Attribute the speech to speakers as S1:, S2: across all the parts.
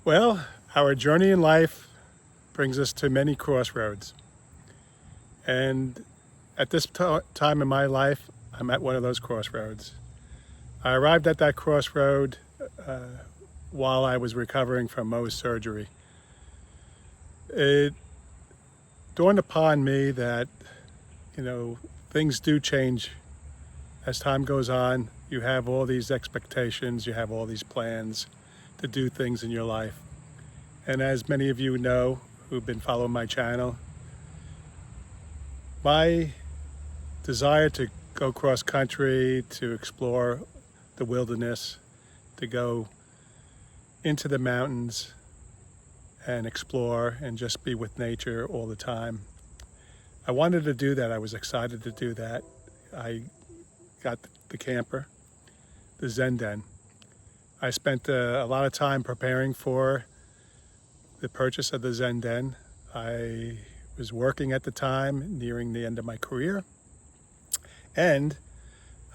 S1: Well, our journey in life brings us to many crossroads. And at this time in my life, I'm at one of those crossroads. I arrived at that crossroad while I was recovering from Mohs surgery. It dawned upon me that, things do change as time goes on. You have all these expectations, you have all these plans to do things in your life. And as many of you know who've been following my channel, my desire to go cross country, to explore the wilderness, to go into the mountains and explore and just be with nature all the time. I wanted to do that. I was excited to do that. I got the camper, the Zen Den. I spent a lot of time preparing for the purchase of the Zen Den. I was working at the time, nearing the end of my career. And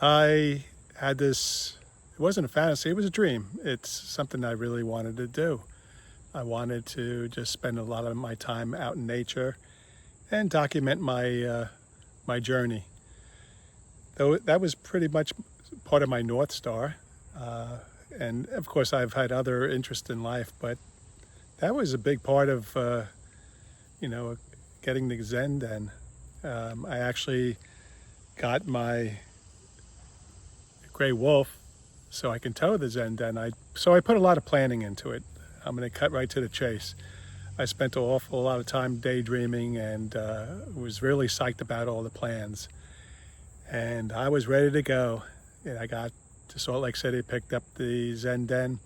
S1: I had this, it wasn't a fantasy, it was a dream. It's something I really wanted to do. I wanted to just spend a lot of my time out in nature and document my journey. Though that was pretty much part of my North Star. And of course I've had other interests in life, but that was a big part of, getting the Zen Den. I actually got my gray wolf so I can tow the Zen Den. So I put a lot of planning into it. I'm going to cut right to the chase. I spent an awful lot of time daydreaming and was really psyched about all the plans. And I was ready to go. And I got to Salt Lake City, picked up the Zen Den.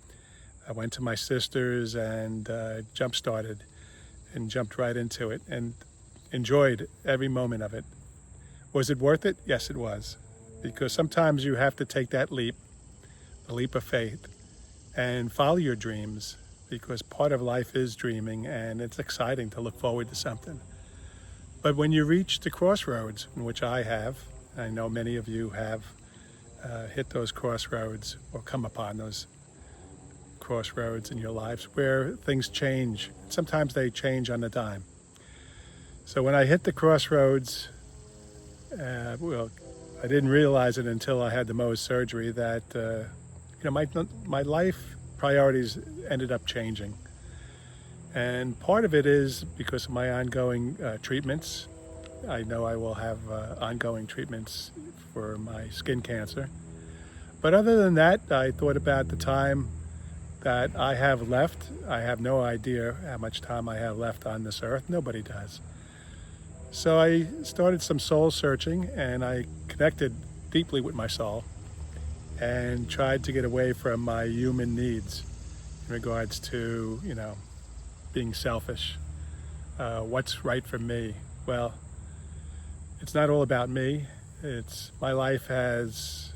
S1: I went to my sister's and jump-started and jumped right into it and enjoyed every moment of it. Was it worth it? Yes, it was. Because sometimes you have to take that leap, the leap of faith, and follow your dreams, because part of life is dreaming and it's exciting to look forward to something. But when you reach the crossroads, in which I have, I know many of you have hit those crossroads or come upon those crossroads in your lives where things change. Sometimes they change on a dime. So when I hit the crossroads, I didn't realize it until I had the Mohs surgery that my life priorities ended up changing. And part of it is because of my ongoing treatments. I know I will have ongoing treatments for my skin cancer. But other than that, I thought about the time that I have left. I have no idea how much time I have left on this earth. Nobody does. So I started some soul searching and I connected deeply with my soul and tried to get away from my human needs in regards to, being selfish. What's right for me? Well, it's not all about me. My life has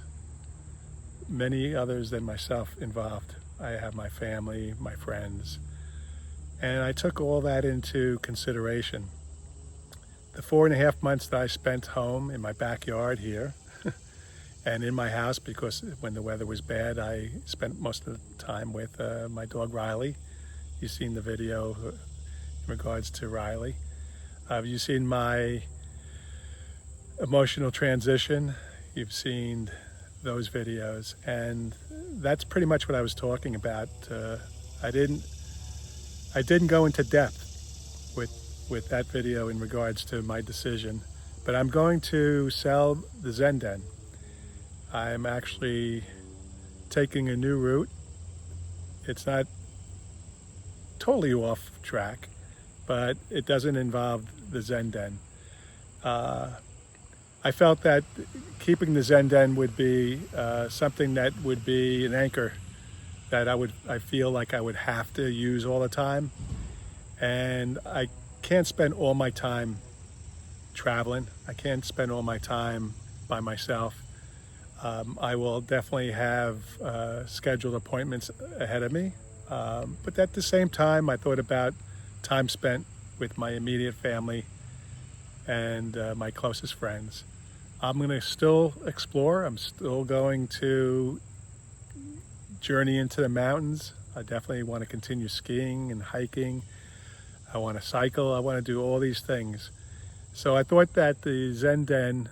S1: many others than myself involved. I have my family, my friends, and I took all that into consideration. The 4.5 months that I spent home in my backyard here and in my house, because when the weather was bad, I spent most of the time with my dog Riley. You've seen the video in regards to Riley. You've seen my emotional transition. You've seen those videos, and that's pretty much what I was talking about. I didn't go into depth with that video in regards to my decision, but I'm going to sell the Zen Den. I'm actually taking a new route. It's not totally off track, but it doesn't involve the Zen Den. I felt that keeping the Zen Den would be something that would be an anchor that I feel like I would have to use all the time. And I can't spend all my time traveling. I can't spend all my time by myself. I will definitely have scheduled appointments ahead of me. But at the same time, I thought about time spent with my immediate family and my closest friends. I'm going to still explore. I'm still going to journey into the mountains. I definitely want to continue skiing and hiking. I want to cycle. I want to do all these things. So I thought that the Zen Den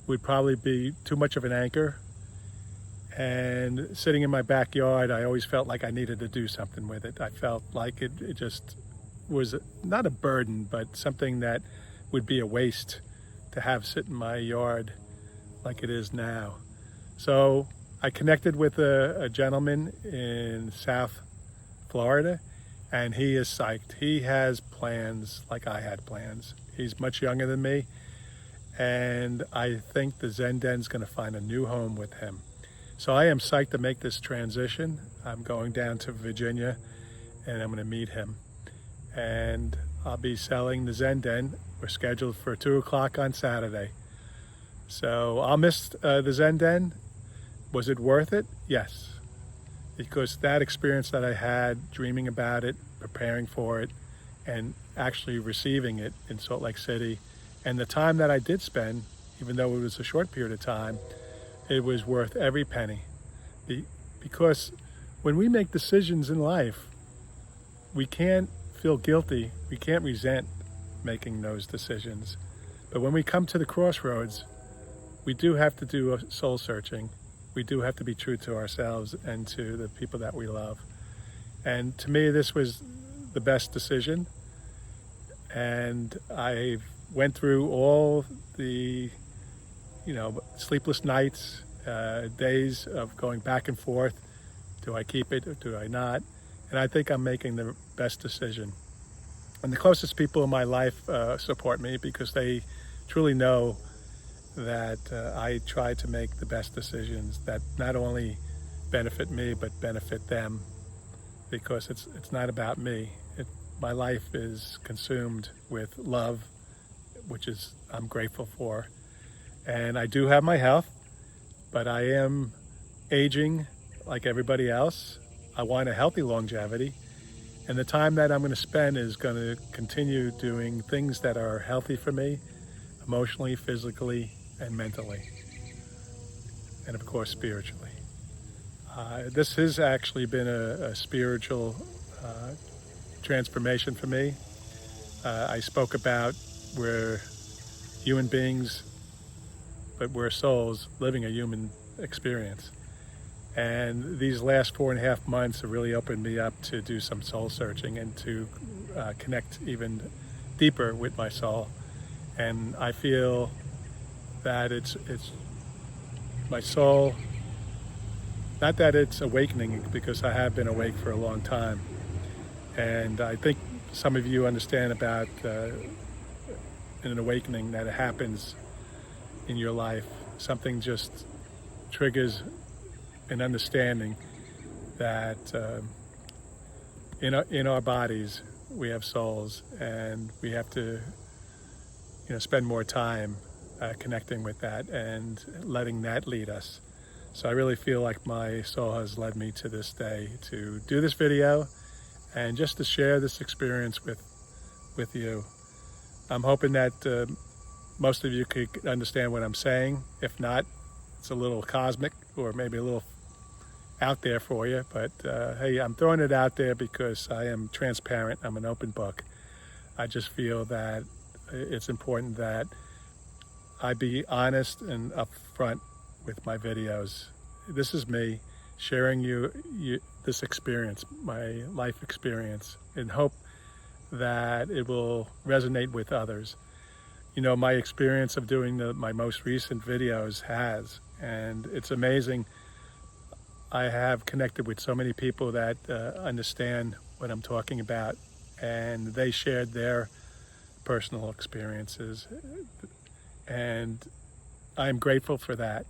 S1: would probably be too much of an anchor. And sitting in my backyard, I always felt like I needed to do something with it. I felt like it just was not a burden, but something that would be a waste to have sit in my yard like it is now. So I connected with a gentleman in South Florida, and he is psyched. He has plans like I had plans. He's much younger than me, and I think the Zen Den's going to find a new home with him. So I am psyched to make this transition. I'm going down to Virginia, and I'm going to meet him. And I'll be selling the Zen Den. We're scheduled for 2 o'clock on Saturday. So I'll miss the Zen Den. Was it worth it? Yes. Because that experience that I had, dreaming about it, preparing for it, and actually receiving it in Salt Lake City, and the time that I did spend, even though it was a short period of time, it was worth every penny. Because when we make decisions in life, we can't feel guilty, we can't resent making those decisions. But when we come to the crossroads, we do have to do a soul searching. We do have to be true to ourselves and to the people that we love. And to me, this was the best decision. And I went through all the, sleepless nights, days of going back and forth. Do I keep it or do I not? And I think I'm making the best decision. And the closest people in my life support me because they truly know that I try to make the best decisions that not only benefit me but benefit them, because it's not about me. My life is consumed with love, which is I'm grateful for. And I do have my health, but I am aging like everybody else. I want a healthy longevity, and the time that I'm going to spend is going to continue doing things that are healthy for me, emotionally, physically, and mentally, and of course spiritually. This has actually been a spiritual transformation for me. I spoke about we're human beings, but we're souls living a human experience. And these last 4.5 months have really opened me up to do some soul searching and to connect even deeper with my soul. And I feel that it's my soul, not that it's awakening, because I have been awake for a long time. And I think some of you understand about an awakening that it happens in your life. Something just triggers an understanding that in our bodies we have souls, and we have to spend more time connecting with that and letting that lead us. So I really feel like my soul has led me to this day to do this video and just to share this experience with you. I'm hoping that most of you could understand what I'm saying. If not, it's a little cosmic or maybe a little out there for you, but hey, I'm throwing it out there because I am transparent. I'm an open book. I just feel that it's important that I be honest and upfront with my videos. This is me sharing this experience, my life experience, in hope that it will resonate with others. My experience of doing my most recent videos has, and it's amazing. I have connected with so many people that understand what I'm talking about, and they shared their personal experiences, and I'm grateful for that.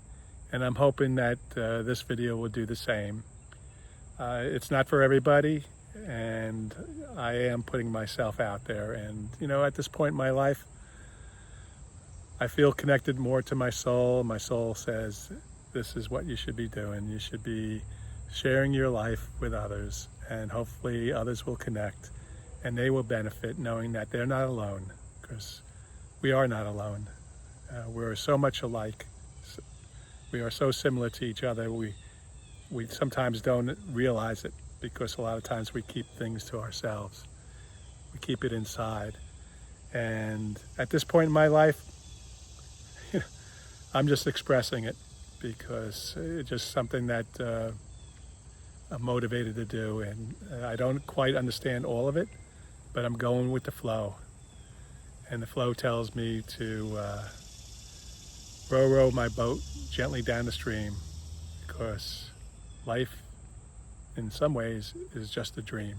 S1: And I'm hoping that this video will do the same. It's not for everybody, and I am putting myself out there. And at this point in my life, I feel connected more to my soul. My soul says, this is what you should be doing. You should be sharing your life with others, and hopefully others will connect and they will benefit knowing that they're not alone, because we are not alone. We're so much alike. We are so similar to each other. we sometimes don't realize it because a lot of times we keep things to ourselves. We keep it inside. And at this point in my life, I'm just expressing it because it's just something that I'm motivated to do. And I don't quite understand all of it, but I'm going with the flow. And the flow tells me to row my boat gently down the stream, because life in some ways is just a dream.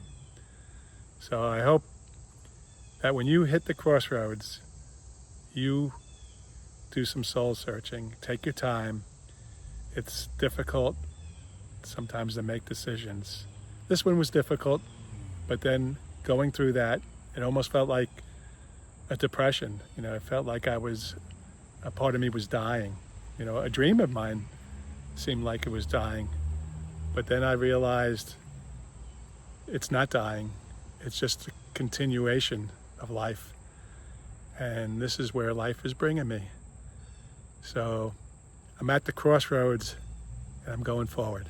S1: So I hope that when you hit the crossroads, you do some soul searching. Take your time. It's difficult sometimes to make decisions. This one was difficult, but then going through that, it almost felt like a depression. It felt like a part of me was dying. A dream of mine seemed like it was dying. But then I realized it's not dying. It's just a continuation of life. And this is where life is bringing me. So I'm at the crossroads and I'm going forward.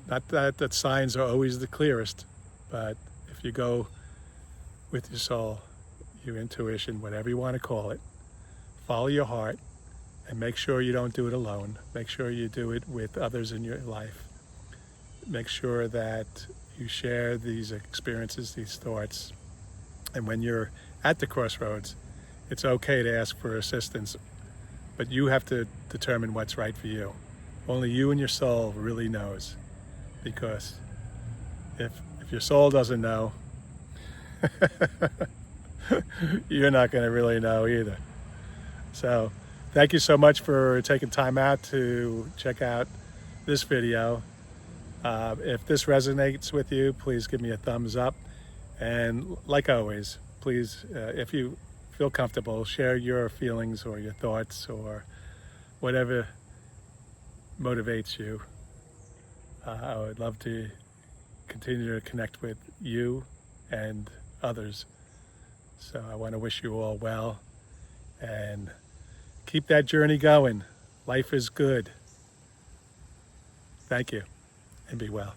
S1: Not that signs are always the clearest, but if you go with your soul, your intuition, whatever you want to call it, follow your heart, and make sure you don't do it alone. Make sure you do it with others in your life. Make sure that you share these experiences, these thoughts. And when you're at the crossroads, it's okay to ask for assistance, but you have to determine what's right for you. Only you and your soul really knows. Because if your soul doesn't know, you're not going to really know either. So thank you so much for taking time out to check out this video. If this resonates with you, please give me a thumbs up. And like always, please, if you feel comfortable, share your feelings or your thoughts or whatever motivates you. I would love to continue to connect with you and others. So I want to wish you all well and keep that journey going. Life is good. Thank you, and be well.